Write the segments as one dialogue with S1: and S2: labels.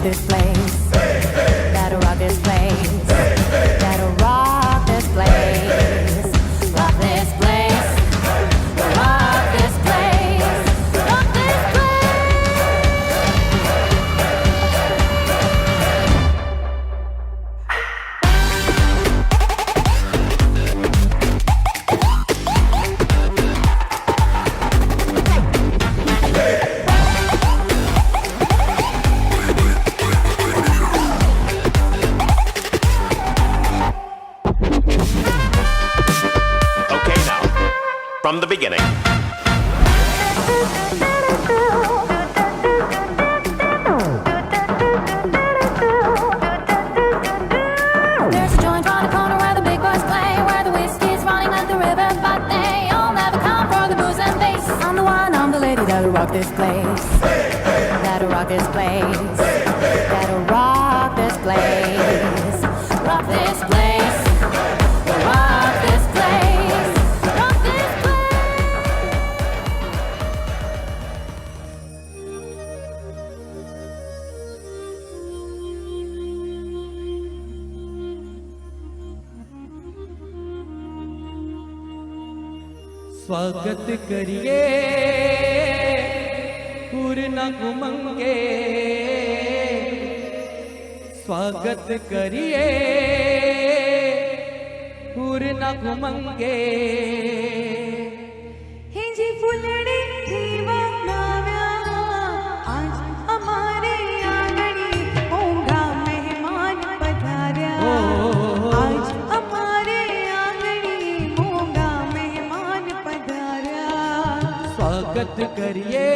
S1: This place, that'll rock this place, that'll rock this place, rock this place, rock this place, rock this
S2: From the beginning.
S1: There's a joint on the corner where the big boys play, where the whiskey's running like the river, but they all never come for the booze and bass. I'm the one, I'm the lady that'll rock this place, that'll rock this place, that'll rock this place, rock this place, rock this place, rock this place.
S3: स्वागत करिए पूर्ण उमंगे, स्वागत करिए पूर्ण उमंगे.
S4: हे जी फुलड़ी थी वनाव्या, आज हमारे आंगणी होगा मेहमान पधार्या. आज हमारे आंगणी होगा मेहमान पधार्या.
S3: स्वागत करिए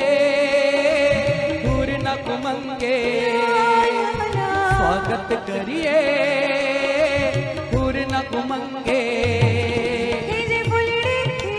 S3: पूर्ण उमंगे, स्वागत करिए पूर्ण उमंगे.
S4: हे जी फुलड़ी थी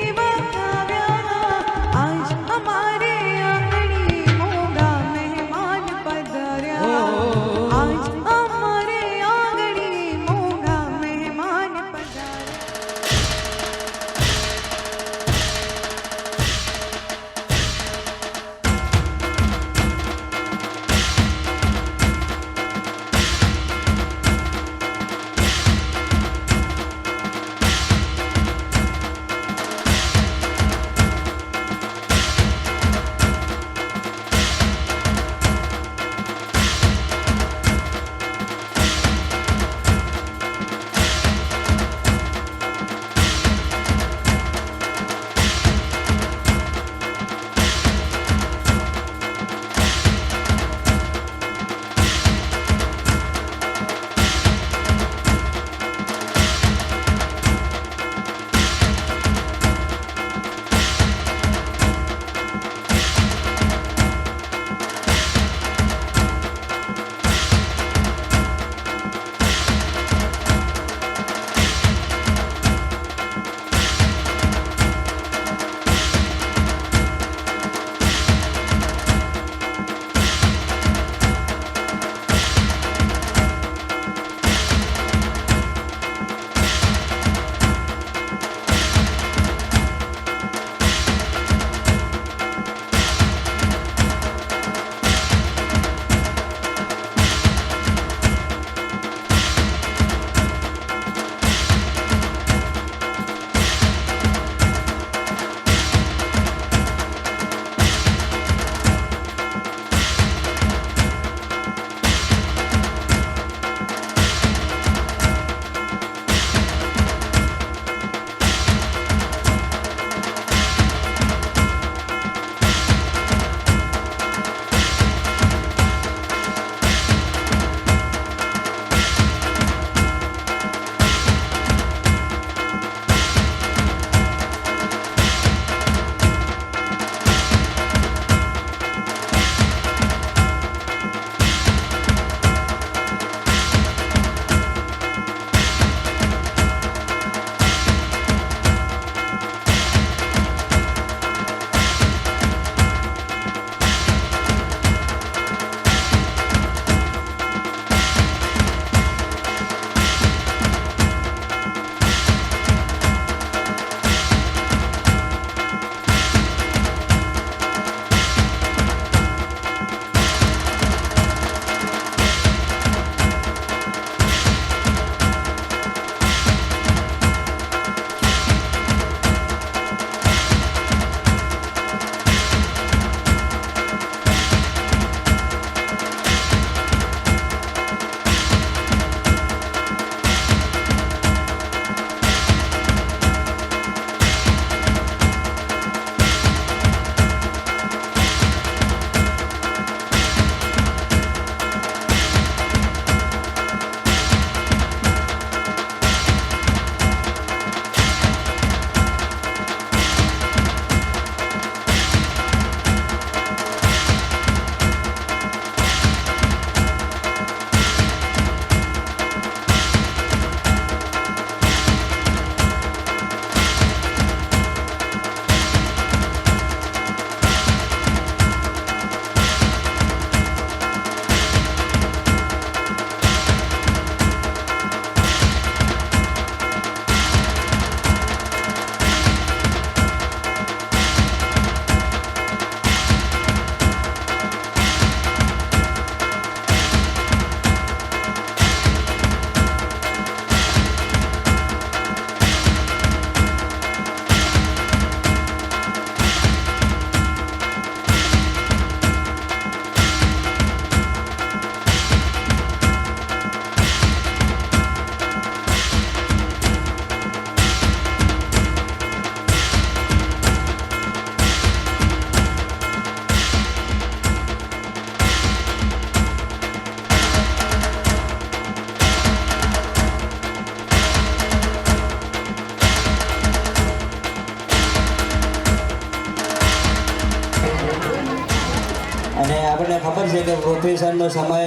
S2: છે કે પ્રોફેશનનો સમય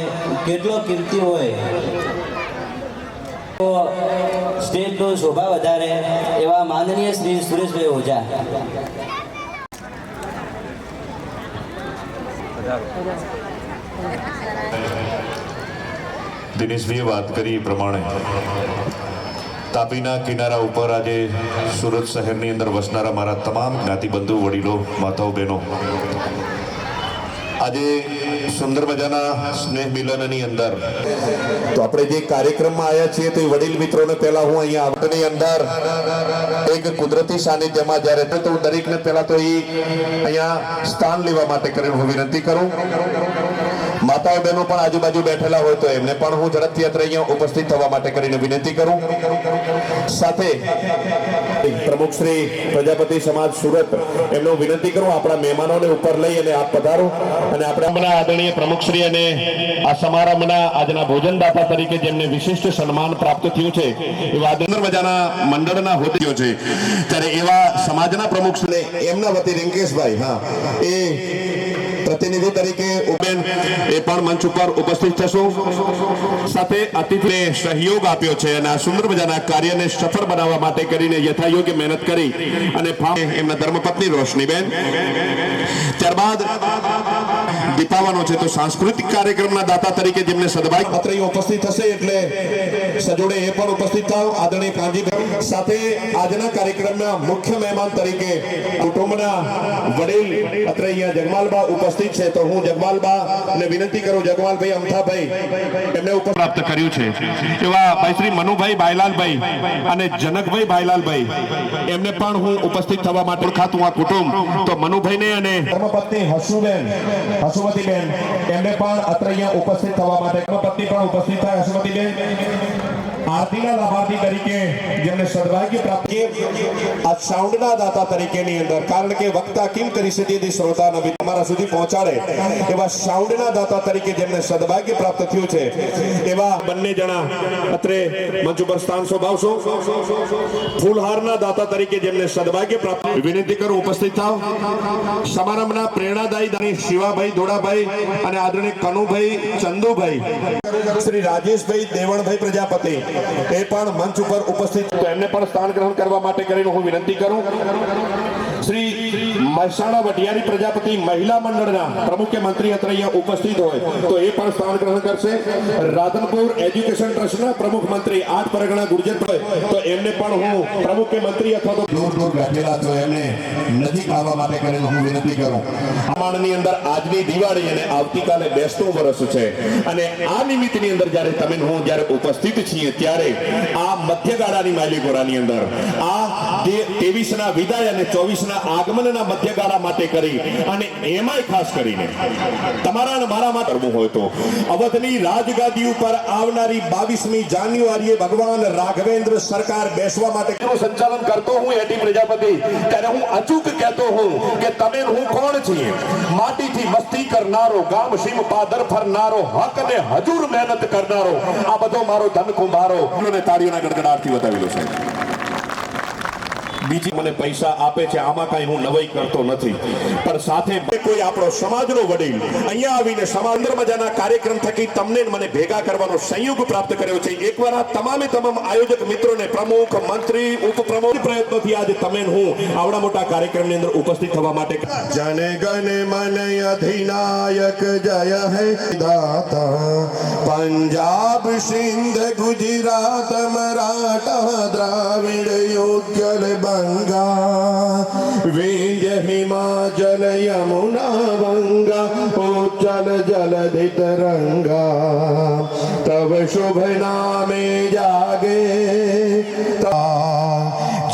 S2: કેટલો કિંમતી હોય. તો સ્ટેજનો શોભા વધારે એવા માનનીય શ્રી સુરેશભાઈ ઓઝા.
S5: દિનેશભાઈએ વાત કરી એ પ્રમાણે તાપીના કિનારા ઉપર આજે સુરત શહેરની અંદર વસનારા મારા તમામ જ્ઞાતિબંધુ વડીલો માતાઓ બહેનો આજે સુંદર મજાના સ્નેહ મિલનની અંદર તો આપણે જે કાર્યક્રમમાં આવ્યા છીએ તો એ વડીલ મિત્રોને પહેલા હું અહીંયા આવટની અંદર એક કુદરતી સાનિધ્યમાં જ્યારે તો હું દરેકને પહેલા તો એ અહીંયા સ્થાન લેવા માટે કરીને હું વિનંતી કરું. માતાઓ બહેનો પણ આજુબાજુ બેઠેલા હોય તો એમને પણ હું ઝડપથી અત્રે અહીંયા ઉપસ્થિત થવા માટે કરીને વિનંતી કરું. સાથે પ્રમુખ શ્રી પ્રજાપતિ સમાજ સુરત એમનો વિનંતી કરું આપણા મહેમાનોને ઉપર લઈ અને આપ પધારો અને આપણે આદરણીય પ્રમુખશ્રી અને આ સમારંભના આજના ભોજનદાતા તરીકે જેમને વિશિષ્ટ સન્માન પ્રાપ્ત થયું છે એવા સુંદર મજાના મંડળના હોદ્દેઓ છે ત્યારે એવા સમાજના પ્રમુખ એમના વતી રિંકેશભાઈ એ પ્રતિનિધિ તરીકે ઉબેન એ પણ મંચ ઉપર ઉપસ્થિત થશો. સાથે અતિથિને સહયોગ આપ્યો છે અને આ સુંદર મજાના કાર્યને સફળ બનાવવા માટે કરીને યથાયોગ્ય મહેનત કરી અને એમના ધર્મપત્ની રોશનીબેન. ત્યારબાદ દીપાવાનો છે તો સાંસ્કૃતિક કાર્યક્રમના દાતા તરીકે જેમને સદભાગ્ય પત્ર ઉપસ્થિત થશે એટલે સજોડે એ પણ ઉપસ્થિત થાવ આદરણીય કાંજીભાઈ. સાથે આજના કાર્યક્રમના મુખ્ય મહેમાન તરીકે કુટુંબના વડીલ અત્રે અહીંયા જગમાલબા ઉપસ્થિત છે તો હું જગમાલબા ને વિનંતી કરું જગમાલભાઈ અમથાભાઈ એમને ઉપર પ્રાપ્ત કર્યું છે એવા ભાઈ શ્રી મનુભાઈ ભાઈલાલભાઈ અને જનકભાઈ ભાઈલાલભાઈ એમને પણ હું ઉપસ્થિત થવા માટે ઓળખાતું આ કુટુંબ તો મનુભાઈને અને ધર્મપત્ની હસુમતીબેન એમને પણ અત્રે અહીંયા ઉપસ્થિત થવા માટે ધર્મપત્ની પણ ઉપસ્થિત થાય. હસુમતીબેન આરતીના લાભાર્થી તરીકે જેમને સદભાગ્ય પ્રાપ્ત આ સાઉન્ડના દાતા તરીકેની અંદર કારણ કે વક્તા કેમ કરી શકે શ્રોતા નબી તમારા સુધી પહોંચાડે એવા સાઉન્ડના દાતા તરીકે જેમને સદભાગ્ય પ્રાપ્ત થયું છે એવા બંને જણા અત્રે મંચ ઉપર સ્થાન શોભાવશો. ફૂલહારના દાતા તરીકે જેમને સદભાગ્ય પ્રાપ્ત વિનંતી કરું ઉપસ્થિત થાવ. સમારંભના પ્રેરણાદાયી શિવાભાઈ ધોડાભાઈ અને આદરણીય કનુભાઈ ચંદુભાઈ શ્રી રાજેશભાઈ દેવણભાઈ પ્રજાપતિ એ પણ મંચ ઉપર ઉપસ્થિત તો એમને પણ સ્થાન ગ્રહણ કરવા માટે કરીને હું વિનંતી કરું. શ્રી મહેસાણા વઢિયારી પ્રજાપતિ મહિલા મંડળના પ્રમુખ મંત્રી અત્રે અહીંયા ઉપસ્થિત હોય તો એ પણ સ્થાન ગ્રહણ કરશે. રાધનપુર એજ્યુકેશન ટ્રસ્ટના પ્રમુખ મંત્રી 8 પરગણા ગુર્જર તો એમને પણ હું પ્રમુખ મંત્રી અથવા તો દૂર દૂર બેઠેલા તો એમને નજીક આવવા માટે કરીને હું વિનંતી કરું. આમાંની અંદર આજની દિવાળી અને આવતીકાલે બેસતું વર્ષ છે અને આ નિમિત્તની અંદર જ્યારે તમે હું જ્યારે ઉપસ્થિત છીએ ત્યારે આ મધ્યગાળાની માલિકોરાની અંદર આ 23 ના વિદાય અને 24 ના આગમનના મધ્યગાળા માટે કરી અને એમાંય ખાસ કરીને તમારા અને મારા માટે કરવું હોય તો અવધની રાજગાદી ઉપર આવનારી 22મી જાન્યુઆરીએ ભગવાન રાઘવેન્દ્ર સરકાર બેસવા માટે સંચાલન કરતો હું એટી પ્રજાપતિ ત્યારે હું અચૂક કહેતો હું કે તમે હું કોણ છીએ. માટીથી મસ્તી કરનારો ગામ સીમ પાદર ફરનારો હક ને હજુર મહેનત કરનારો આ બધો મારો ધન કુંભારો અને તાળીઓના ગડગડાટથી બતાવેલો છે. બીજી મને પૈસા આપે છે આમાં કઈ હું નવાઈ કરતો નથી પણ સાથે કોઈ આપણો સમાજનો વડીલ અહીંયા આવીને સમાંતર મજાના કાર્યક્રમ થકી તમને મને ભેગા કરવાનો સંયોગ પ્રાપ્ત કર્યો છે. એકવાર આ તમામ આયોજક મિત્રોને પ્રમુખ મંત્રી ઉપપ્રમુખ પ્રયત્નોથી આજે તમે હું આવડા મોટા કાર્યક્રમની અંદર ઉપસ્થિત થવા માટે જન ગણ મન અધિનાયક જય હે દાતા પંજાબ સિંધ ગુજરાત મરાઠા દ્રાવિડ યોગ્ય ગંગા વિંધ્ય હિમાચલ યમુના ગંગા ઉચ્ચલ જલધિ તરંગા તવ શુભ નામે જાગે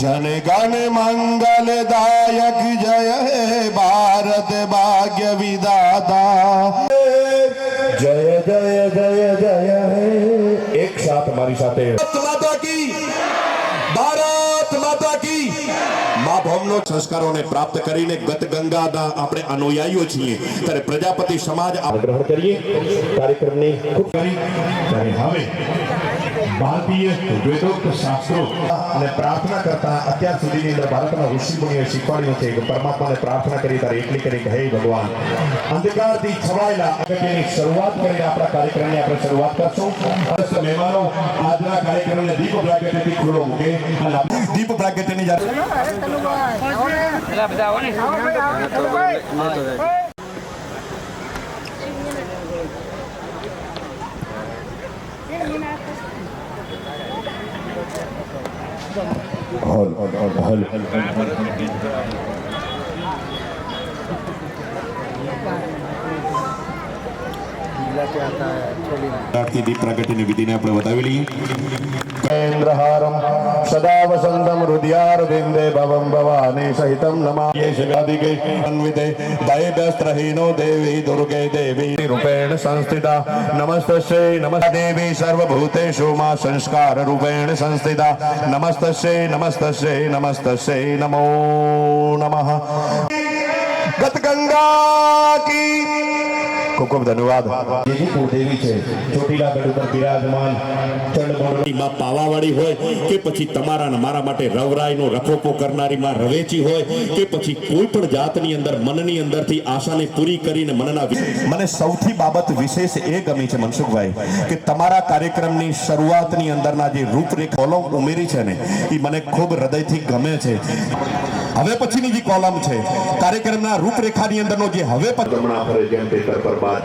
S5: જન ગણ મંગલ દાયક જય હે ભારત ભાગ્ય વિધાતા જય જય જય જય હે. એક સાથ મારી સાથે માતા કી ભારત માતા કી મા ભૌમનો સંસ્કારોને પ્રાપ્ત કરીને ગત ગંગાના આપણે અનુયાયીઓ છીએ ત્યારે પ્રજાપતિ સમાજ ગ્રહણ કરીએ કાર્યક્રમની ખૂબ કરી ત્યારે હવે ભારતીય વેદોક્ત શાસ્ત્રો અને પ્રાર્થના કરતા અત્યાર સુધીની અંદર ભારતના ઋષિમુનિઓએ શીખવાડ્યું છે કે પરમાત્માને પ્રાર્થના કરી તારે એટલી કરી કે હે ભગવાન અંધકારથી છવાયેલા અગત્યની શરૂઆત કરીને આપણા કાર્યક્રમની આપણે શરૂઆત કરશું અને મહેમાનો આજના કાર્યક્રમને દીપ પ્રાગટ્યથી ખુલ્લો મૂકે અને દીપ પ્રાગટ્યની દીપ પ્રાગટ્યની વિધિને આપણે વધાવી લઈએ. કેન્દ્રહારમ સદા વસંતમ હૃદયારવિંદે ભવમ ભવાની સહિતમ નમામ્યે શિવાદિકે અન્વિતે દયવ્યસ્ત્રહીનો દેવી દુર્ગે દેવી રૂપેણ સંસ્થિતા નમસ્તસ્यै નમસ્તે દેવી સર્વભૂતેષુ મા સંસ્કાર રૂપેણ સંસ્થિતા નમસ્તસ્यै નમસ્તસ્यै નમસ્તસ્यै નમો નમઃ. ગત ગંગા કી ખૂબ ખૂબ ધન્યવાદ. જેજી કુળદેવી છે ચોટીલા ગઢ ઉપર બિરાજમાન ચંડમોળની પાવાવાળી હોય કે પછી તમારા ને મારા માટે રવરાઈનો રખોપો કરનારી માં રવેચી હોય કે પછી કોઈ પણ જાતની અંદર મનની અંદરથી આશાને પૂરી કરીને મને સૌથી બાબત વિશેષ એ ગમી છે મનસુખભાઈ કે તમારા કાર્યક્રમની શરૂઆતની અંદરના જે રૂપરેખા કોલમ ઉમેરી છે ને એ મને ખૂબ હૃદયથી ગમે છે. હવે પછીની જે કોલમ છે કાર્યક્રમના રૂપરેખાની અંદરનો જે હવે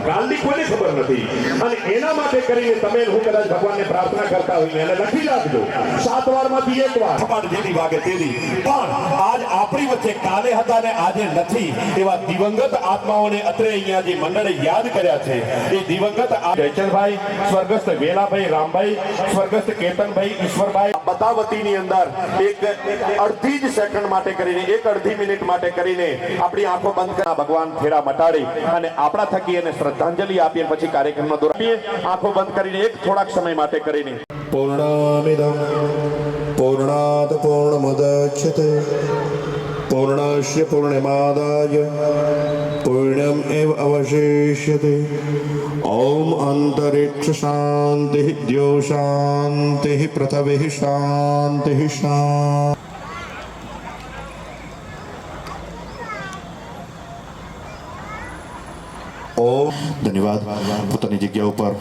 S5: કાલની કોઈને ખબર નથી અને એના માટે કરીને તમે હું કદાચ ભગવાનને પ્રાર્થના કરતા હોય એને લખી રાખજો 7 વારમાંથી 1 વાર ખબર જેની વાગે તેની પણ આજ આપણી વચ્ચે કાલે હતા ને આજે નથી એવા દિવંગત આત્માઓને અત્રે અહીંયા જે મંડળે યાદ કર્યા છે એ દિવંગત જયચંદભાઈ સ્વર્ગસ્થ વેલાભાઈ રામભાઈ સ્વર્ગસ્થ કેતનભાઈ ઈશ્વરભાઈ બતાવતીની અંદર એક અડધી જ સેકન્ડ માટે કરીને એક અડધી મિનિટ માટે કરીને આપણી આંખો બંધ કરી ભગવાન ફેરા મટાડી અને આપણા થકી એને શ્રદ્ધાંજલિ આપીએ પછી કાર્યક્રમનો દોરાવીએ આંખો બંધ કરીને એક થોડાક સમય માટે કરીને પૂર્ણમિદં પૂર્ણાત પૂર્ણમુદચ્યતે પૂર્ણસ્ય પૂર્ણમાદાય પૂર્ણમ એવ અવશિષ્યતે. ઓમ અંતરિક્ષ શાંતિ દ્યો શાંતિ પૃથ્વી શાંતિ શાંતિ. ધન્યવાદ. પોતાની જગ્યા ઉપર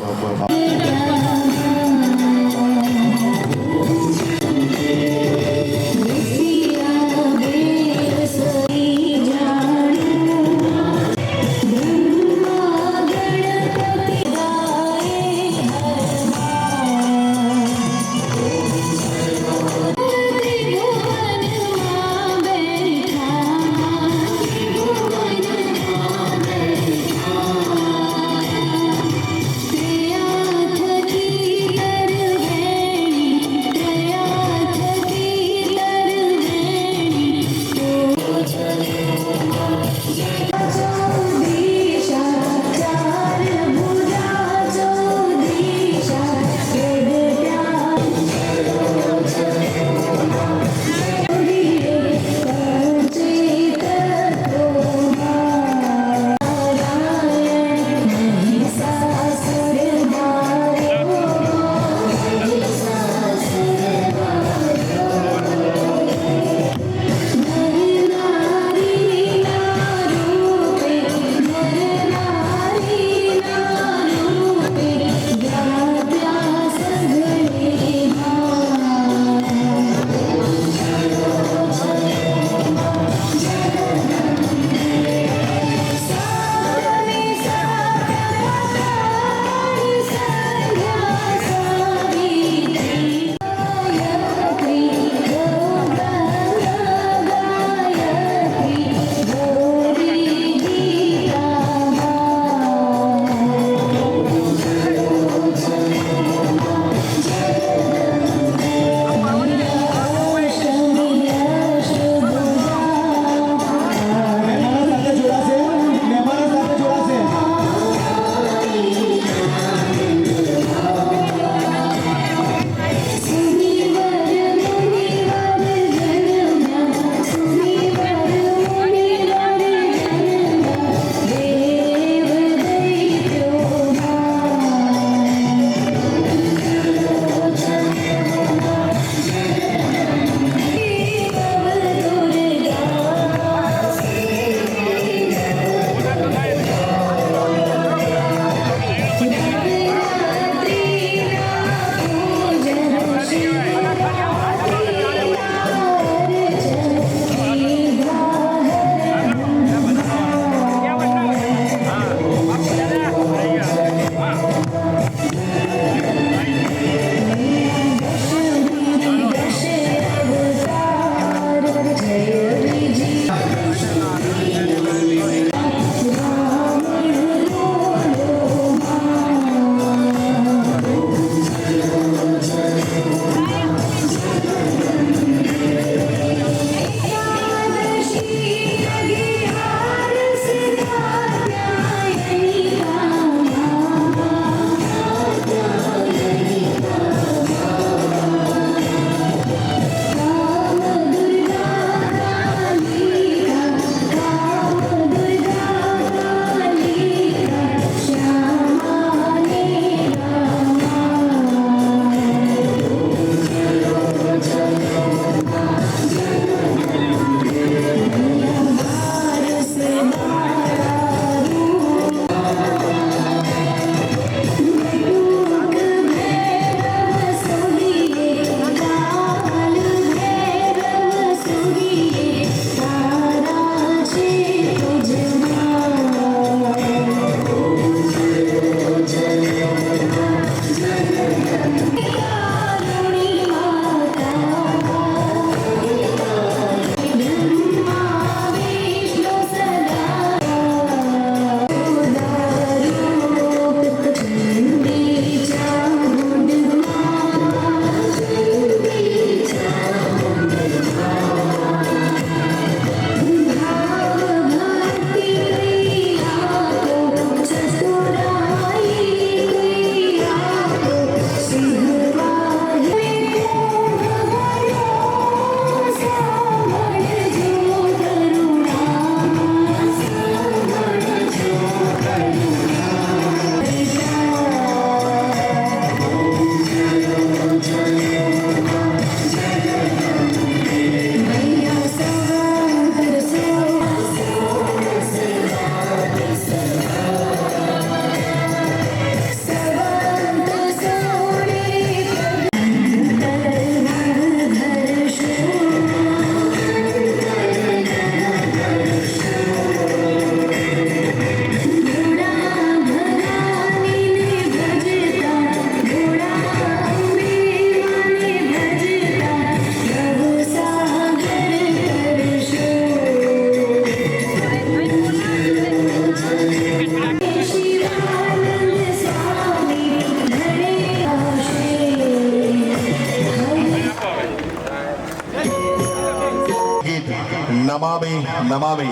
S5: નમામિ નમામિ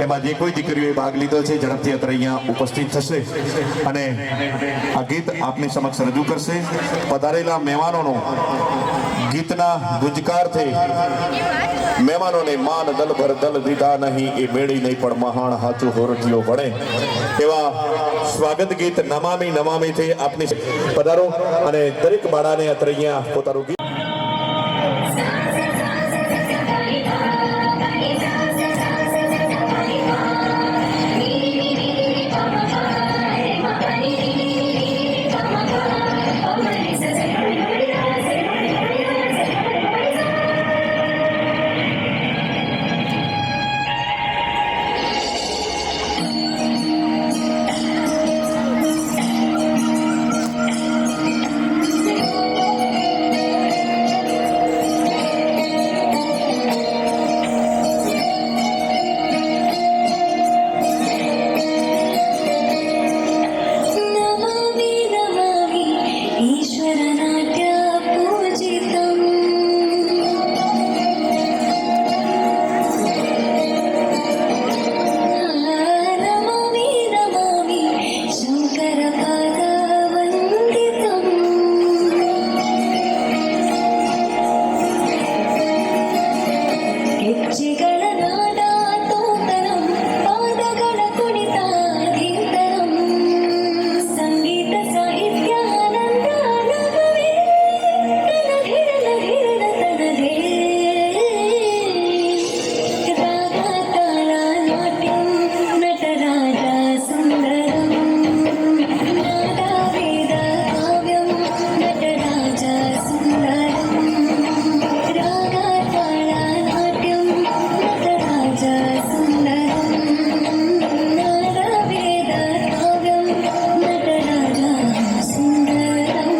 S5: એમાં જે કોઈ દીકરીઓએ ભાગ લીધો છે ઝડપથી અત્રે અહીંયા ઉપસ્થિત થશે અને આ ગીત આપની સમક્ષ રજૂ કરશે. પધારેલા મહેમાનોનો ગીતના ગુંજકારથી મહેમાનોને માન દલ ભર દલ દીધા નહીં એ મેળી નહીં પણ મહાન હાચું હોરઠિયો વળે એવા સ્વાગત ગીત નમામિ નમામિથી આપની પધારો અને દરેક બાળાને અત્રે અહીંયા પોતાનું ગીત
S1: नमामि नमामि ईश्वरनाट्य पूजितम् नमामि नमामि शङ्करपादवन्दितम् ಹೆಜ್ಜೆಗಳನಾದಾತೋತರಂ ಪಾದಗಳ ಕುಣಿತಾದೀತರಂ ಸಂಗೀತ ಸಾಹಿತ್ಯಾನಂದಾನವೇ ತನಧಿರನ ತನದೇ ರಾಗ ತಾಳ ನಾಟ್ಯಂ ನಟರಾಜ ಸುಂದರಂ ನಾದ ವೇದ ಕಾವ್ಯಂ ನಟರಾಜ ಸುಂದರಂ ರಾಗ ತಾಳ ನಾಟ್ಯಂ ನಟರಾಜ ಸುಂದರಂ ನಾದ ವೇದ ಕಾವ್ಯಂ ನಟರಾಜ ಸುಂದರಂ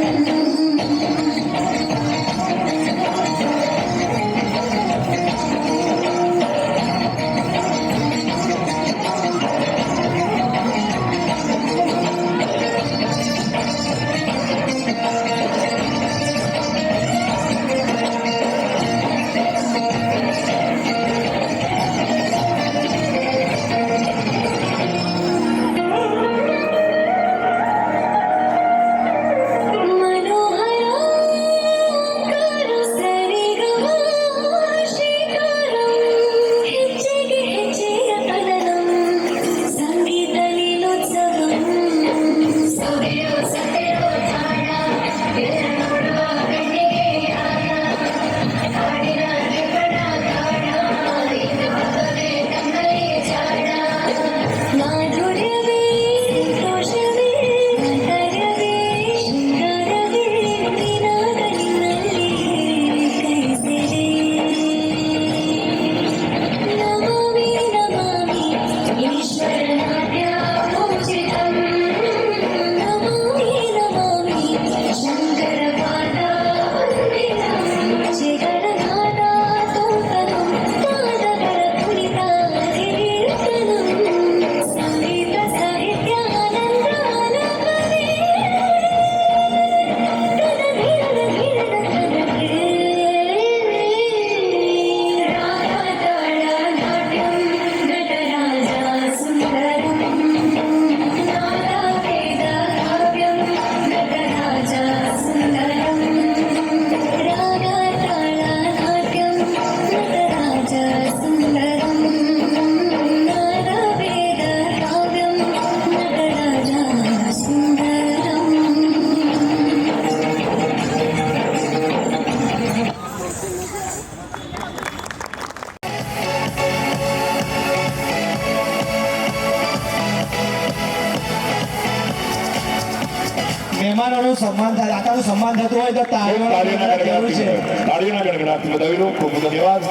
S1: मनोहराकारो सरिगमाशिकारो ಹೆಜ್ಜೆಗೆ ಹೆಜ್ಜೆಯ ಕಲನಂ ಸಂಗೀತ ಲೀಲೋತ್ಸವಂ ಸೊದೆಯೋ ಸತೆಯೋ ತಾಳ ಎಲ್ಲ ನೋಡುವ ಕಣ್ಣಿಗೆ ಆನ ಹಾಡಿನ ರೆಪಣ ತಾಳ ಇದು ಬರ್ತದೆ ಕಣ್ಣಲ್ಲಿ ಚಾಡ ಮಾಧುರ್ಯವೇ ಸಂತೋಷವೇ ಆಂತರ್ಯವೇ ಶೃಂಗಾರವೇ ನಿನಾದ ನಿನ್ನಲ್ಲಿ ಕೈಸೆರೆ ನಮಾಮಿ ನಮಾಮಿ ಈಶ್ವರನಾಟ್ಯ ಪೂಜಿತಂ ನಮಾಮಿ ನಮಾಮಿ ಶಂಕರಪಾದ ವಂದಿತಂ ಜಗನ್ನಾಥಾತೋತರಂ ಪಾದಗಳ ಕುಣಿತಾದೀರ್ತನಂ ಸಂಗೀತ ಸಾಹಿತ್ಯಾನಂದಾನವೇ
S6: મહેમાનોનું સન્માન થાય આકાનું સન્માન થતું હોય તો
S5: તાળીઓના
S6: જરૂર છે.
S5: ગડગડાટથી બતાવી ખૂબ ખૂબ ધન્યવાદ.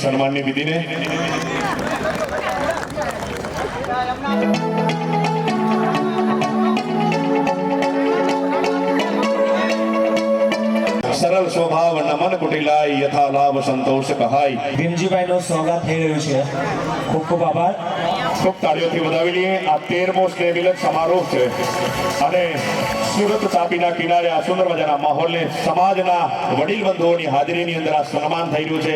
S5: સન્માનની વિધિને. સરળ સ્વભાવ નમન કુટિલાય યથા લાભ સંતોષ કહાય.
S6: ભીમજીભાઈનું સ્વાગત થઈ રહ્યું છે. ખૂબ ખૂબ આભાર.
S5: ખૂબ તાળીઓથી વધાવી લઈએ. આ 13મો સ્નેહ મિલન સમારોહ છે અને સુરત તાપીના કિનારે આ સુંદર મજાના માહોલને સમાજના વડીલ બંધુઓની હાજરીની અંદર આ સન્માન થઈ રહ્યું છે.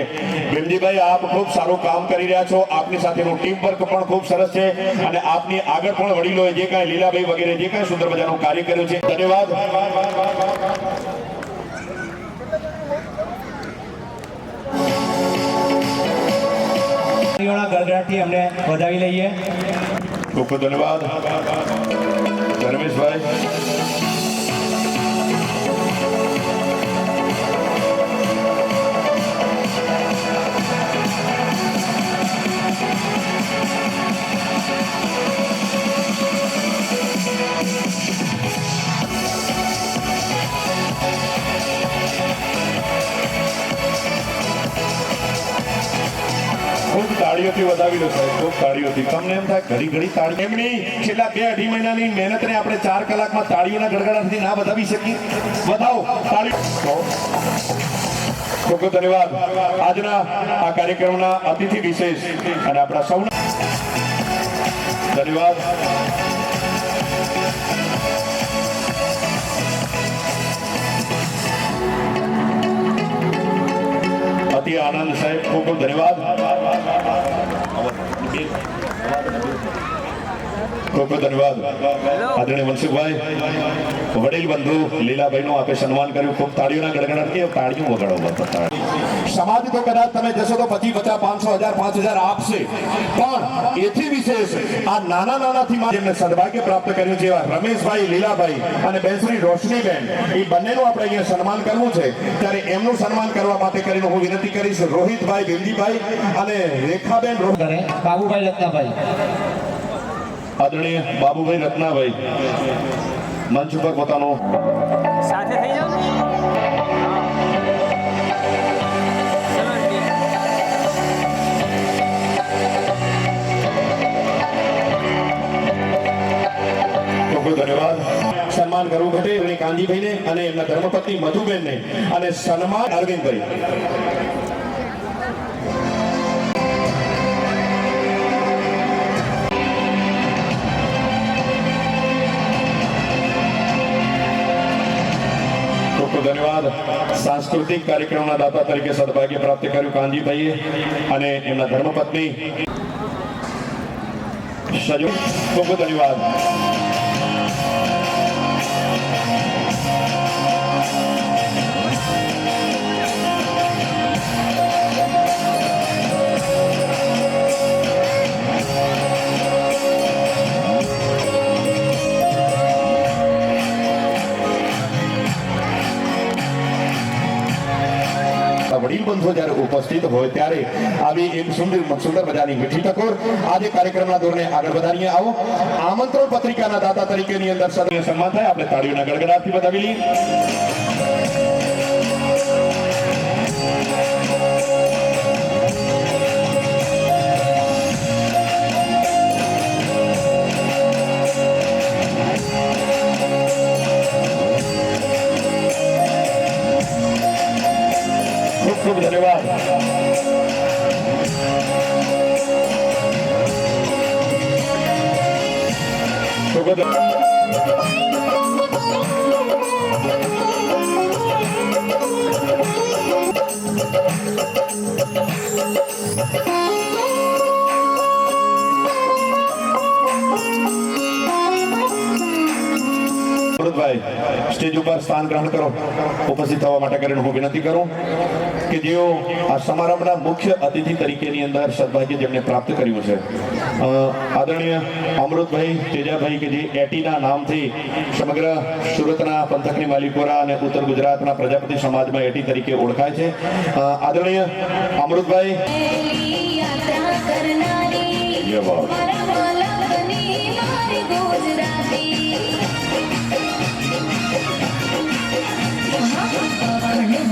S5: ભીમજીભાઈ, આપ ખૂબ સારું કામ કરી રહ્યા છો. આપની સાથેનું ટીમ વર્ક પણ ખૂબ સરસ છે અને આપની આગળ પણ વડીલોએ જે કાંઈ લીલાભાઈ વગેરે જે કાંઈ સુંદર મજાનું કાર્ય કર્યું છે, ધન્યવાદ.
S6: ગળગળાટથી અમને વધાવી લઈએ.
S5: ખૂબ ખૂબ ધન્યવાદ ધર્મેશભાઈ. ખૂબ તાળીઓથી વધાવી લો સાહેબ, ખૂબ તાળીઓથી. તમને એમ થાય ઘડી ઘડી તાળી, એમની છેલ્લા 2-2.5 મહિનાની મહેનતને આપણે 4 કલાકમાં તાળીઓના ગડગડાટથી ના વધાવી શકીએ? વધાવો તાળી. ખૂબ ખૂબ ધન્યવાદ. આજના આ કાર્યક્રમના અતિથિ વિશેષ અને આપણા સૌના ધન્યવાદ. અતિ આનંદ સાહેબ, ખૂબ ખૂબ ધન્યવાદ. ખૂબ ખૂબ ધન્યવાદ આદરણીય મનસુખભાઈ. વડીલ બંધુ લીલાભાઈનું આપે સન્માન કર્યું. ખૂબ તાળીઓના ગડગડાટથી તાળીઓ વગાડો. સમાજ તો કદાચ તમે જશો તો 25, 50, 500, 1000, 5000 આપશે, પણ એથી વિશેષ આ નાના નાનાથી જેમને સદભાગ્ય પ્રાપ્ત કર્યું છે એવા રમેશભાઈ, લીલાભાઈ અને બેનશ્રી રોશનીબેન, એ બંનેનું આપણે અહીંયા સન્માન કરવું છે. ત્યારે એમનું સન્માન કરવા માટે કરીને હું વિનંતી કરીશ રોહિતભાઈ, ભીમજીભાઈ અને રેખાબેન.
S6: બાબુભાઈ રત્નાભાઈ.
S5: આદરણીય બાબુભાઈ રત્નાભાઈ મંચ ઉપર પોતાનો
S7: સાથે થઈ જાવ.
S5: ખૂબ ખૂબ ધન્યવાદ. સન્માન કરવું ઘટે કાંજીભાઈને અને એમના ધર્મપત્ની મધુબેનને અને સન્માન અરવિંદભાઈ. ધન્યવાદ. સાંસ્કૃતિક કાર્યક્રમના દાતા તરીકે સદભાગ્ય પ્રાપ્ત કર્યું કાંજીભાઈએ અને એમના ધર્મપત્ની સજો. ખૂબ ખૂબ ધન્યવાદ. વડીલ બંધુઓ જ્યારે ઉપસ્થિત હોય ત્યારે આવી એક સુંદર મજાની મીઠી ટકોર આજે કાર્યક્રમના દોરને આગળ વધારીએ. આવો આમંત્રણ પત્રિકાના દાતા તરીકેની અંદર સન્માન થાય. આપણે તાળીઓના ગડગડાટથી વધાવી લઈએ. ખૂબ ખૂબ ધન્યવાદ. ખૂબ સ્ટેજ ઉપર સ્થાન ગ્રહણ કરો. ઉપસ્થિત થવા માટે કરીને હું વિનંતી કરું કે જેઓ આ સમારંભના મુખ્ય અતિથિ તરીકેની અંદર સદભાગ્ય જેમને પ્રાપ્ત કર્યું છે, આદરણીય અમૃતભાઈ તેજાભાઈ કે જે એટીના નામથી સમગ્ર સુરતના પંથકની માલિકોરા અને ઉત્તર ગુજરાતના પ્રજાપતિ સમાજમાં એટી તરીકે ઓળખાય છે. આદરણીય અમૃતભાઈ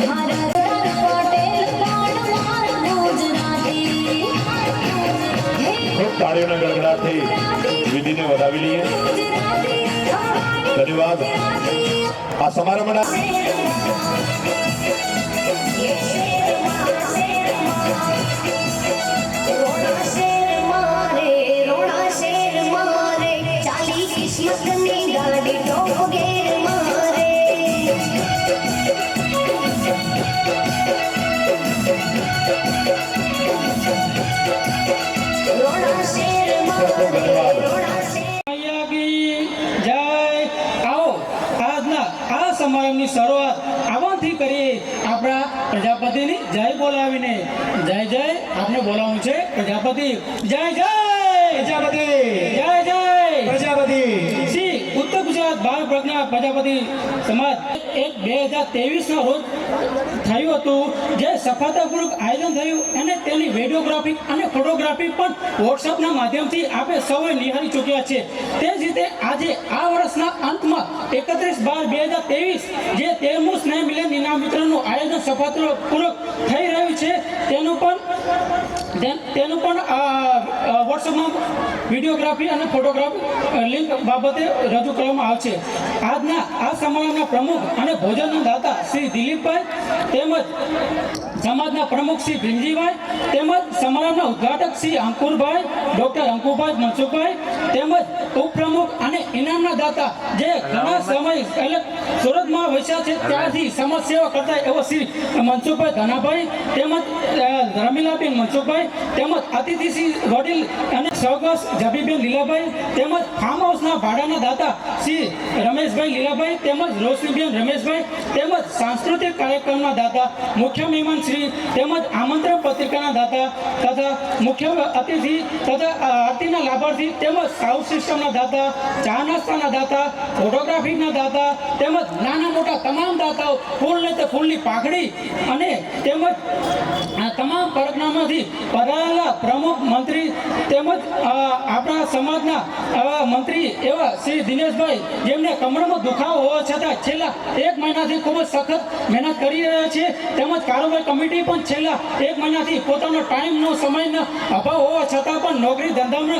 S1: ભારત પટેલ કોણ મારું ગુજરાતી.
S5: તાળીઓના ગડગડાટથી વિધિને વધાવી લઈએ. ધન્યવાદ. આ સમારંભના
S7: મૈયા કી જય. આવો આજના આ સમારંભની શરૂઆત આવવાથી કરીએ આપણા પ્રજાપતિની જય બોલાવીને. જય જય આપને બોલાવવું છે પ્રજાપતિ. જય જય પ્રજાપતિ. જય જય પ્રજાપતિ. શ્રી ઉત્તર ગુજરાત બાળ પ્રજ્ઞા પ્રજાપતિ સમાજ 2023ના રોજ થયું હતું, જે સફળતાપૂર્વક આયોજન થયું અને તેની વિડીયોગ્રાફી અને ફોટોગ્રાફી પણ વોટ્સઅપના માધ્યમથી આપણે સૌએ નિહાળી ચૂક્યા છે. તે જ રીતે આજે આ વર્ષના અંતમાં 31/12/2023 જે 13મું સ્નેહ મિલન ઇનામ વિતરણનું આયોજન સફળતાપૂર્વક થઈ રહ્યું છે તેનું પણ વોટ્સઅપમાં વિડીયોગ્રાફી અને ફોટોગ્રાફી લિંક બાબતે રજૂ કરવામાં આવશે. આજના આ સમારંભના પ્રમુખ અને ભોજનના દાતા શ્રી દિલીપભાઈ તેમજ સમાજના પ્રમુખ શ્રી ભીમજીભાઈ તેમજ સમારંભના ઉદ્ઘાટક શ્રી અંકુરભાઈ, ડોક્ટર અંકુભાઈ મનસુખભાઈ તેમજ ઉપપ્રમુખ અને ઇનામના દાતા જે ઘણા સમય એટલે સુરતમાં વસ્યા છે ત્યારથી સમાજ સેવા કરતા એવો શ્રી મનસુખભાઈ ધનાભાઈ તેમજ રમીલાબેન મનસુખભાઈ તેમજ અતિથિ શ્રી વડીલ અને સૌગસ જબીબેન લીલાભાઈ તેમજ ફાર્મ હાઉસના ભાડાના દાતા શ્રી રમેશભાઈ લીલાભાઈ તેમજ રોશનીબેન રમેશભાઈ તેમજ સાંસ્કૃતિક કાર્યક્રમના દાતા મુખ્ય મહેમાન શ્રી તેમજ આમંત્રણ પત્રિકાના દાતા તથા મુખ્ય અતિથિ તથા આરતીના લાભાર્થી તેમજ સાઉન્ડ સિસ્ટમના દાતા, ચા નાસ્તાના દાતા, ફોટોગ્રાફીના દાતા તેમજ નાના મોટા તમામ દાતાઓ, ફૂલને તે ફૂલની પાઘડી અને તેમજ તમામ પરગણામાંથી પધારેલા પ્રમુખ મંત્રી તેમજ આપણા સમાજના મંત્રી એવા શ્રી દિનેશભાઈ જેમને કમરમાં દુખાવો હોવા છતાં છેલ્લા 1 મહિનાથી ખૂબ જ સખત મહેનત કરી રહ્યા છે તેમજ કારોબારી કમિટી પણ છેલ્લા 1 મહિનાથી પોતાનો ટાઈમનો સમયનો અભાવ હોવા છતાં પણ નોકરી ધંધાને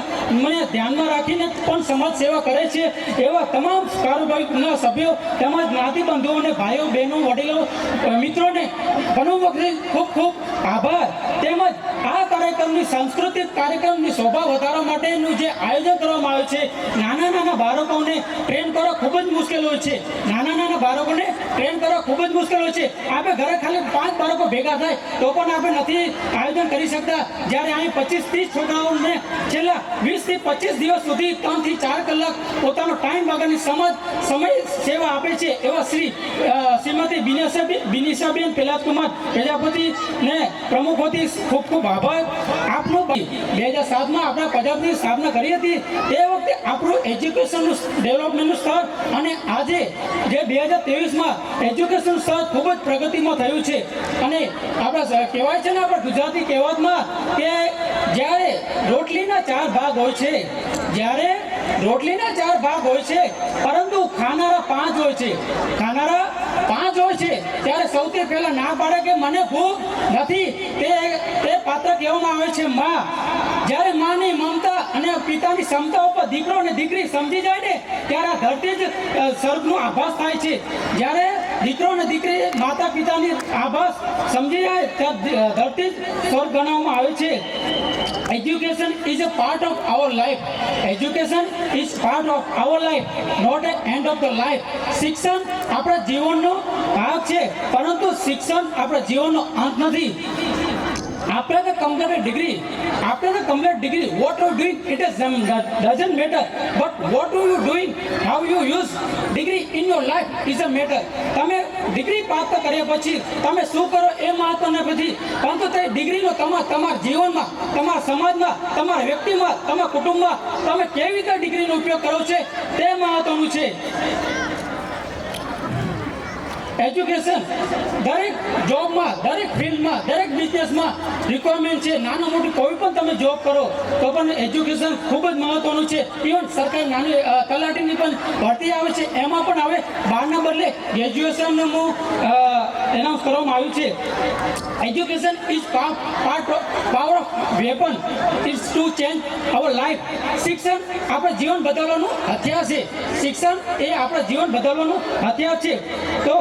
S7: ધ્યાનમાં રાખીને પણ સમાજ સેવા કરે છે એવા તમામ કારોબારીના સભ્યો તેમજ જ્ઞાતિ બંધુઓને, ભાઈઓ બહેનો, વડીલો, મિત્રોને ખૂબ ખૂબ આભાર. તેમજ આ કાર્યક્રમની સાંસ્કૃતિક કાર્યક્રમની શોભા વધારવા માટેનું જે આયોજન કરવામાં આવ્યું છે, નાના બાળકોને ટ્રેન કરવા ખૂબ જ મુશ્કેલ હોય છે. નાના બાળકોને ટ્રેન કરવા ખૂબ જ મુશ્કેલ હોય છે. આપણે ઘરે ખાલી 5 બાળકો ભેગા થાય તો પણ આપણે નથી આયોજન કરી શકતા, જ્યારે અહીં 25-30 છોકરાઓને છેલ્લા 20 થી 25 દિવસ સુધી 3 થી 4 કલાક પોતાનો ટાઈમ વગરની સમય સેવા આપે છે એવા શ્રીમતી બિનિશાબેન પેલાતકુમાર પ્રજાપતિને પ્રમુખ હોતી ખૂબ ખૂબ આભાર. આપનો 2007માં આપણા પંજાબની સ્થાપના કરી હતી તે વખતે આપણું એજ્યુકેશનનું ડેવલપમેન્ટનું સ્તર અને આજે જે 2023માં એજ્યુકેશન સ્તર ખૂબ જ પ્રગતિમાં થયું છે. અને આપણા કહેવાય છે ને આપણા ગુજરાતી કહેવતમાં કે જ્યારે રોટલીના 4 ભાગ હોય છે, જ્યારે રોટલીના 4 ભાગ હોય છે પરંતુ ખાનારા 5 હોય છે, ત્યારે સૌથી પહેલા ના પાડે કે મને ભૂખ નથી તે પાત્ર કહેવામાં આવે છે માં. જ્યારે માની મમતા અને પિતાની ક્ષમતા ઉપર દીકરો અને દીકરી સમજી જાય ને ત્યારે આ ધરતી જ સ્વર્ગનો આભાસ થાય છે. જ્યારે દીકરો અને દીકરી માતા પિતાની આભાસ સમજી જાય ત્યારે ધરતી જ સ્વર્ગ ગણવામાં આવે છે. Education is a part of our life. Education is part of our life, not an end of the life. શિક્ષણ આપણા જીવનનો ભાગ છે પરંતુ શિક્ષણ આપણા જીવનનો અંત નથી. After the complete degree, what you doing, it doesn't matter. But what are you doing, how you use degree in your life is a matter. તમે ડિગ્રી પ્રાપ્ત કર્યા પછી તમે શું કરો એ મહત્વ નથી, પરંતુ તે ડિગ્રીનો તમારા જીવનમાં, તમારા સમાજમાં, તમારા વ્યક્તિમાં, તમારા કુટુંબમાં તમે કેવી રીતે ડિગ્રીનો ઉપયોગ કરો છો તે મહત્વનું છે. એજ્યુકેશન દરેક જોબમાં, દરેક ફિલ્ડમાં, દરેક બિઝનેસમાં રિક્વાયરમેન્ટ છે. નાનું મોટું કોઈ પણ તમે જોબ કરો તો પણ એજ્યુકેશન ખૂબ જ મહત્વનું છે. ઇવન સરકારી નાની તલાટીની પણ ભરતી આવે છે, એમાં પણ હવે 12ના બદલે ગ્રેજ્યુએશનનું એનાઉન્સ કરવામાં આવ્યું છે. Education is power of weapon is to change our life. શિક્ષણ આપણે જીવન બદલવાનું હથિયાર છે. શિક્ષણ એ આપણા જીવન બદલવાનું હથિયાર છે. તો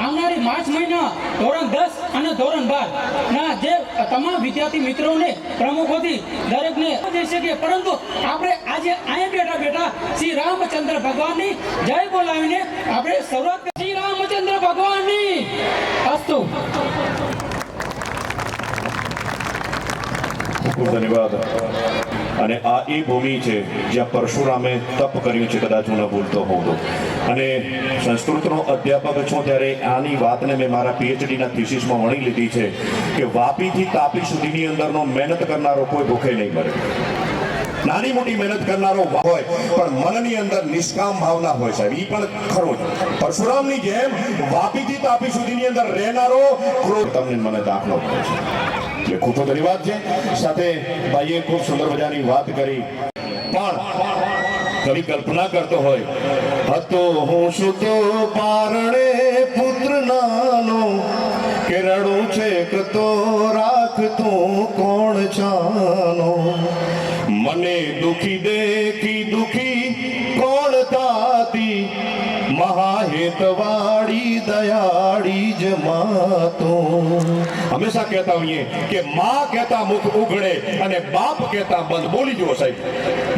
S7: આવનારી માર્ચ મહિના ધોરણ 10 અને ધોરણ 12 ના જે તમામ વિદ્યાર્થી મિત્રોને પ્રમુખોથી દરેકને જઈ શકીએ, પરંતુ આપણે આજે અહીંયા બેઠા શ્રી રામચંદ્ર ભગવાનની જય બોલાવીને આપણે શરૂઆત કરી. શ્રી રામચંદ્ર ભગવાનની અસ્તુ.
S5: ખૂબ ધન્યવાદ. અને આ એ ભૂમિ છે જ્યાં પરશુરામે તપ કર્યું છે, કદાચ હું ન ભૂલતો હોઉં તો. અને સંસ્કૃતનો અધ્યાપક છું ત્યારે આની વાતને મેં મારા પીએચડીના થીસીસમાં વણી લીધી છે કે વાપીથી તાપી સુધીની અંદરનો મહેનત કરનારો કોઈ ભૂખે નહીં મરે. નાની મોટી મહેનત કરનારો હોય પણ મનની અંદર નિષ્કામ ભાવના હોય સાહેબ, એ પણ ખરો છે. પરશુરામની જેમ વાપીથી તાપી સુધીની અંદર રહેનારો ક્રોધ તમને મને દાખલો પડે છે. એટલે ખૂબ ધન્યવાદ છે. સાથે ભાઈએ ખૂબ સુંદર મજાની વાત કરી. પણ કવિ કલ્પના કરતો હોય, હતો હું સુતો પારણે પુત્ર નાનો, કે રડું છે કતો રાખતું કોણ છાનો, મને દુખી દેખી દુખી કોણ તાતી, મહાહેતવાળી દયાળી જ માતો. હંમેશા કહેતા હોઈએ કે માં કહેતા મુખ ઉઘડે અને બાપ કહેતા બંધ. બોલી જુઓ સાહેબ,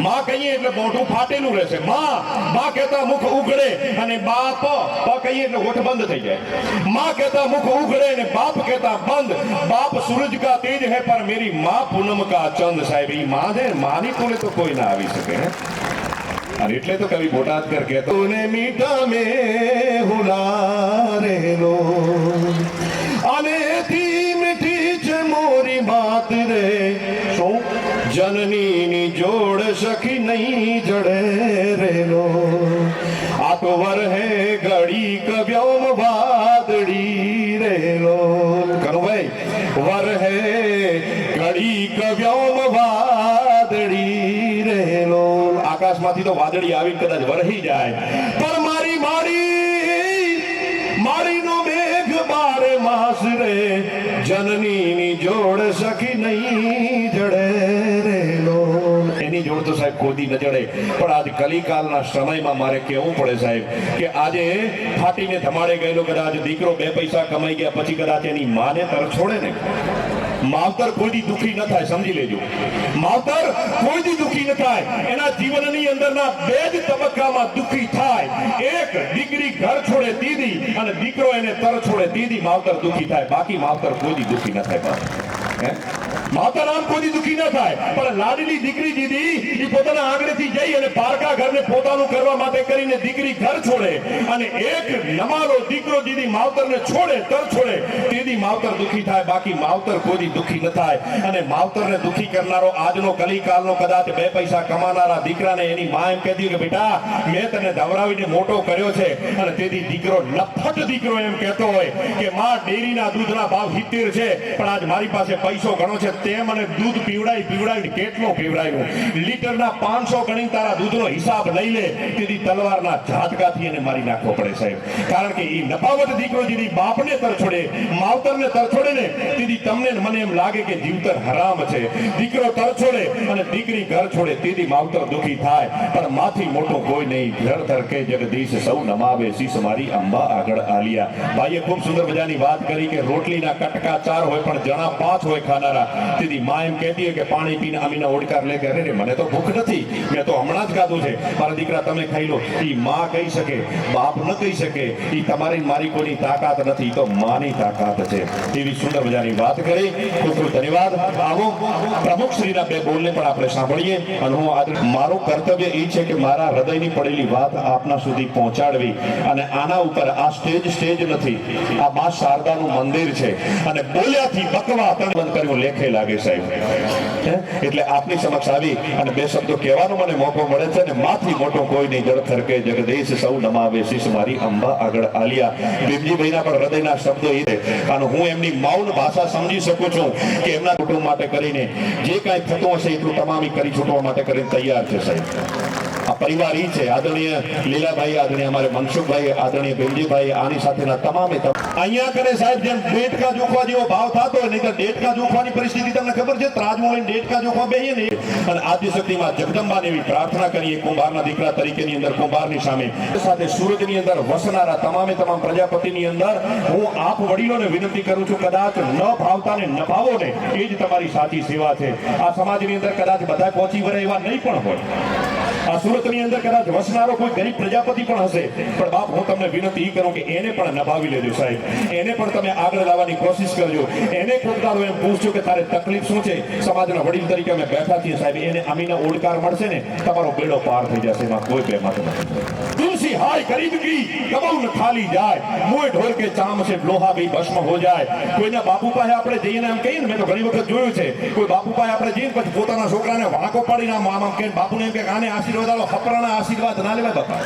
S5: માં કહીએ એટલે મોઢું ફાટેલું રહેશે. માં કહેતા મુખ ઉઘડે અને બાપ કહીએ એટલે હોઠ બંધ થઈ જાય. માં કહેતા મુખ ઉઘડે અને બાપ કહેતા બંધ. બાપ સૂરજ કા તેજ है पर मेरी माँ पूनम का चंद. साहेब ઈ માં છે, માની કોલે તો કોઈ ના આવી શકે. અને એટલે તો કવિ બોટાદકર કહેતો ને મીઠા મે હુલારેલો, અને તી મીઠી છે મોરી બાત રે, શું જનનીની જોડ સખી નહીં જડે રેલો. આ તો વર હે ઘડી કવ્યોમ વાદળી રેલો. કનુભાઈ, વર હે ઘડી કવ્યોમ વાદળી રેલો. આકાશમાંથી તો વાદળી આવી કદાચ વરહી જાય, પણ મારી માળીનો મેઘ બારે માસ રે, જનનીની જોડ સખી નહીં જડે રેલો. એની જોડ તો સાહેબ ખોદી ન જડે. પણ આજ કલિકાલના સમયમાં મારે કહેવું પડે સાહેબ કે આજે ફાટીને ધમાડે ગયેલો કદાચ દીકરો 2 પૈસા કમાઈ ગયા પછી કદાચ એની માને તરફ છોડે ને, માવતર કોઈ દુખી ન થાય. સમજી લેજો, માવતર કોઈ દુખી ન થાય. એના જીવનની અંદરના 2 જ તબક્કામાં દુખી થાય. એક દીકરી ઘર છોડે દીદી અને દીકરો એને તર છોડે દીદી, માવતર દુખી થાય. બાકી માવતર કોઈ દુખી ન થાય. માવતર આમ કોઈ દુખી ન થાય, પણ લાડલી દીકરી દીદી એ પોતાના આંગણેથી જઈ અને પારકા ઘરને પોતાનું કરવા માટે કરીને દીકરી ઘર છોડે અને એક નમાલો દીકરો દીદી માવતરને છોડે, તર છોડે, દીદી માવતર દુખી થાય. બાકી માવતર કોઈ દુખી ન થાય. અને માવતરને દુખી કરનારો આજનો કલિકાલનો કદાચ 2 પૈસા કમાનારા દીકરાને એની માં એમ કહેતી કે બેટા મેં તને ધવરાવીને મોટો કર્યો છે, અને તેથી દીકરો નફટ દીકરો એમ કહેતો હોય કે માં ડેરીના દૂધના ભાવ 70 છે, પણ આજ મારી પાસે પૈસો ઘણો છે, તે મને દૂધ પીવડાવી કેટલો પીવડાવ્યું, લીટરના 500 ગણી તારા દૂધનો હિસાબ લઈ લે. તેથી તલવારના ઝાટકાથી એને મારી નાખવો પડે સાહેબ. કારણ કે એ નફાવટ દીકરો જેથી બાપને તર છોડે, માવતરને તર છોડે ને, તેથી તમને મને એમ લાગે કે જીવતર હરામ છે. દીકરો તર છોડે અને દીકરી ઘર છોડે, તેથી માવતર દુખી થાય. પણ માથી મોટું કોઈ નહીં. ઘર ધરકે જગદીશ સૌ નમાવે, શીશ મારી અંબા આગળ આલિયા. ભાઈએ ખૂબ સુંદર મજાની વાત કરી કે રોટલીના કટકા 4 હોય પણ જણા 5 હોય ખાનારા. તેથી માં એમ કહેતી હોય કે પાણી પીને અમીના ઓડકાર લે કે અરે મને તો ભૂખ નથી, મેં તો હમણાં જ ખાધું છે, મારા દીકરા તમે ખાઈ લો. એ માં કહી શકે, બાપ ન કહી શકે. એ તમારી મારી કોઈની તાકાત નથી, તો માની તાકાત છે. એવી સુંદર મજાની વાત કરી. ખૂબ ખૂબ ધન્યવાદ. આવો પ્રમુખ શ્રીના 2 બોલને પણ પણ આપણે સાંભળીએ અને મારું કર્તવ્ય એ છે કે મારા હૃદયની પડેલી વાત આપના સુધી પહોંચાડવી અને આના ઉપર આ સ્ટેજ નથી, આ મા શારદાનું મંદિર છે અને બોલ્યાથી બકવા બંધ કર્યું લેખે લાગે સાહેબ. એટલે આપની સમક્ષ આવી અને બે શબ્દો કહેવાનો મને મોકો મળે છે. અને માથી મોટો કોઈ નહીં, જળ થરકે જગદેશ સૌ નમાવે શીશ મારી અંબા આગળ આલિયા. ભીમજીભાઈના પણ હૃદયના શબ્દો એ છે અને હું એમની મૌન ભાષા સમજી શકું છું કે એમના કુટુંબ માટે કરીને જે કાંઈ થતું હશે એટલું તમામી કરી છૂટવા માટે કરીને તૈયાર છે સાહેબ. આ પરિવાર ઈ છે. આદરણીય લીલાભાઈ, આદરણીય અમારે મનસુખભાઈ, આદરણીય ભીમજીભાઈ, આની સાથેના તમામે અહીંયા કરે સાહેબ જેમ ડેટકા જોખવા જેવો ભાવ થતો હોય, નહીં તો ડેટકા જોખવાની પરિસ્થિતિ તમને ખબર છે. ત્રાજમોળીને ડેટકા જોખવા બેહીએ ને અને આદ્યશક્તિમાં જગદંબાને એવી પ્રાર્થના કરીએ કુંભારના દીકરા તરીકેની અંદર કુંભારની સામે સાથે સુરતની અંદર વસનારા તમામ પ્રજાપતિની અંદર હું આપ વડીલોને વિનંતી કરું છું, કદાચ ન ભાવતા ને ન ભાવો ને એ જ તમારી સાચી સેવા છે. આ સમાજની અંદર કદાચ બધા પહોંચી વળે એવા નહીં પણ હોય. આ સુરતની અંદર કદાચ વસનારો કોઈ ગરીબ પ્રજાપતિ પણ હશે, પણ બાપ હું તમને વિનંતી કરું કે એને પણ નભાવી લેજો સાહેબ. એને પણ તમે આગળ લાવવાની કોશિશ કરજો. એને કોકદારો એમ પૂછજો કે તારે તકલીફ શું છે. સમાજના વડીલ તરીકે અમે બેઠા છીએ સાહેબ. એને અમીના ઓળકાર મળશે ને તમારો બેડો પાર થઈ જશે. એમાં કોઈ બેમાત નથી. તુલસી હાય ગરીબ કી કબૂ ન ખાલી જાય, મોય ઢોર કે ચામ સે લોહા ભી ભસ્મ હો જાય. કોઈના બાપુ પાસે આપણે જઈને એમ કહીએ ને, મેં તો ઘણી વખત જોયું છે, કોઈ બાપુ પાસે આપણે જઈને પછી પોતાના છોકરાને વાંકો પાડીને આમ આમ કે બાપુને એમ કે આને આશીર્વાદ આલો. હપરાના આશીર્વાદ ના લેવાય બાપા.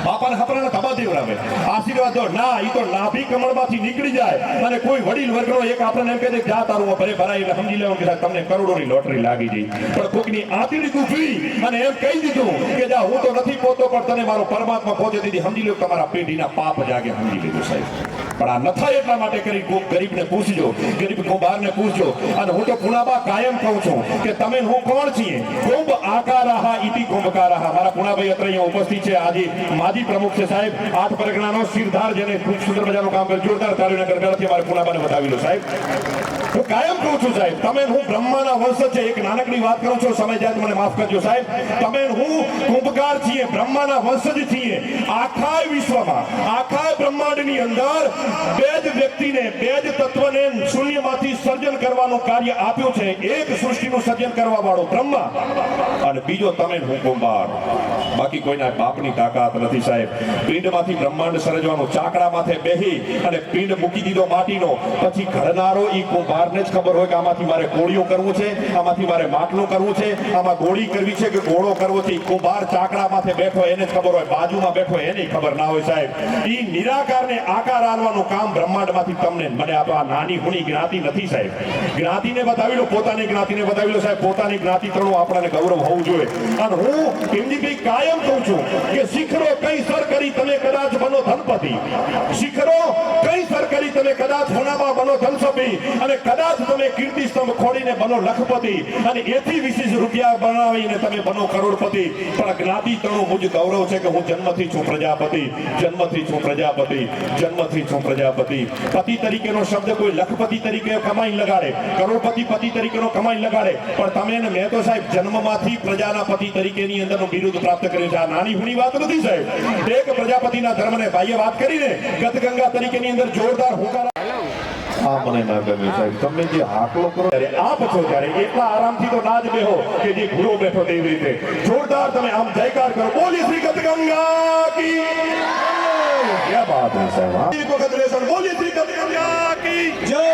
S5: બાપાને હપરાના ધબા દેવડાવે. આશીર્વાદ દો ના, ઈ તો નાભી કમળમાંથી નીકળી જાય અને કોઈ વડીલ વર્ગનો એક આપણને એમ કહે દે જા તારું ભરે ભરાય એટલે સમજી લેવાનું કે તમને કરોડોની લોટરી લાગી ગઈ. પણ કોકની આંતળી કૂફી અને એમ કહી દીધું કે જા હું તો નથી પહોંચતો પણ તને મારો પરમાત્મા પહોંચે દીધી. સમજી લો તમારા પેઢીના પાપ જાગે. સમજી લીધું સાહેબ. પણ આ ન થાય એટલા માટે કરી કોક ગરીબને પૂછજો, ગરીબ કુંભારને પૂછજો. અને હું તો પુનાબા કાયમ કહું છું કે તમે હું કોણ છીએ. કુંભ આકારાહા ઇતિ કુંભકારાહા. મારા પુનાભાઈ અત્રે અહીંયા ઉપસ્થિત છે. આજે માજી પ્રમુખ છે સાહેબ. 8 પરગણાનો શિરધાર જેને ખૂબ સુંદર મજાનું કામ કર્યું. જોરદાર તાળીઓના ગણગણથી અમારે પુનાબાને વધાવી લો સાહેબ. હું કાયમ કહું છું સાહેબ, તમે હું બ્રહ્માના વંશ છે. એક નાનકડી વાત કરું છું, સમય જાય મને માફ કરજો સાહેબ. તમે હું કુંભકાર છીએ, બ્રહ્માના વંશજ છીએ. આખા વિશ્વમાં, આખા બ્રહ્માંડની અંદર બે જ વ્યક્તિને, બે જ તત્વને શૂન્યમાંથી સર્જન કરવાનું કાર્ય આપ્યું છે. એક સૃષ્ટિનું સર્જન કરવા વાળો બ્રહ્મા અને બીજો તમે હું કુંભાર. બાકી કોઈના બાપની તાકાત નથી સાહેબ. પિંડમાંથી બ્રહ્માંડ સર્જવાનું, ચાકડા માથે બેહી અને પિંડ મૂકી દીધો માટીનો, પછી ઘડનારો ઈ કુંભારને જ ખબર હોય કે આમાંથી મારે કોળિયો કરવું છે, આમાંથી મારે માટલું કરવું છે, આમાં ગોળી કરવી છે કે ગોળો કરવો છે. કુંભાર ચાકડા માથે બેઠો એને જ ખબર હોય, બાજુમાં બેઠો એને ખબર ના હોય સાહેબ. ઈ નિરાકારને આકાર આલવાનું કામ બ્રહ્માંડમાંથી તમને મને આપવા. નાની હુણી જ્ઞાતિ નથી સાહેબ. જ્ઞાતિને બતાવી લો, પોતાની જ્ઞાતિને બતાવી લો સાહેબ. પોતાની જ્ઞાતિ તરફ આપણને ગૌરવ હોવું જોઈએ. અને હું ભીમજીભાઈ કાયમ કહું છું કે શિખરો કઈ સર કરી તમે કદાચ બનો ધનપતિ. શિખરો કઈ સર કરી તમે કદાચ હોનામાં બનો ધનસપી અને કદાચ તમે કીર્તિ સ્તંભ ખોડીને બનો લખપતિ અને એથી વિશેષ રૂપિયા બનાવીને તમે બનો કરોડપતિ. પણ જ્ઞાતિ તણું મુજ ગૌરવ છે કે હું જન્મથી છું પ્રજાપતિ, જન્મથી છું પ્રજાપતિ, જન્મથી છું પ્રજાપતિ. પતિ તરીકેનો શબ્દ કોઈ લખપતિ તરીકે કમાઈ લગાડે, કરોડપતિ પતિ તરીકેનો કમાઈ લગાડે, પણ તમે ને મેં તો સાહેબ જન્મમાંથી પ્રજાના પતિ તરીકેની અંદરનું બિરુદ પ્રાપ્ત કર્યું છે. આ નાની હુની વાત નથી સાહેબ. એક પ્રજાપતિના ધર્મને ભાઈએ વાત કરીને ગતગંગા તરીકેની અંદર જોરદાર હોકારા. આ મને ના ગમ્યું સાહેબ. તમે જે હાકલો કરો ત્યારે આપ છો ત્યારે એટલા આરામથી તો ના જ બેહો કે જે ગુરુ બેઠો તેવી રીતે. જોરદાર તમે આમ જયકાર કરો. બોલી શ્રી ગતગંગા કી क्या बात है साहब. एक वक्त लेसन बोली श्री गतगंगा की जय.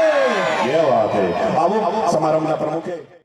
S5: क्या बात है. આવો સમારંભના પ્રમુખે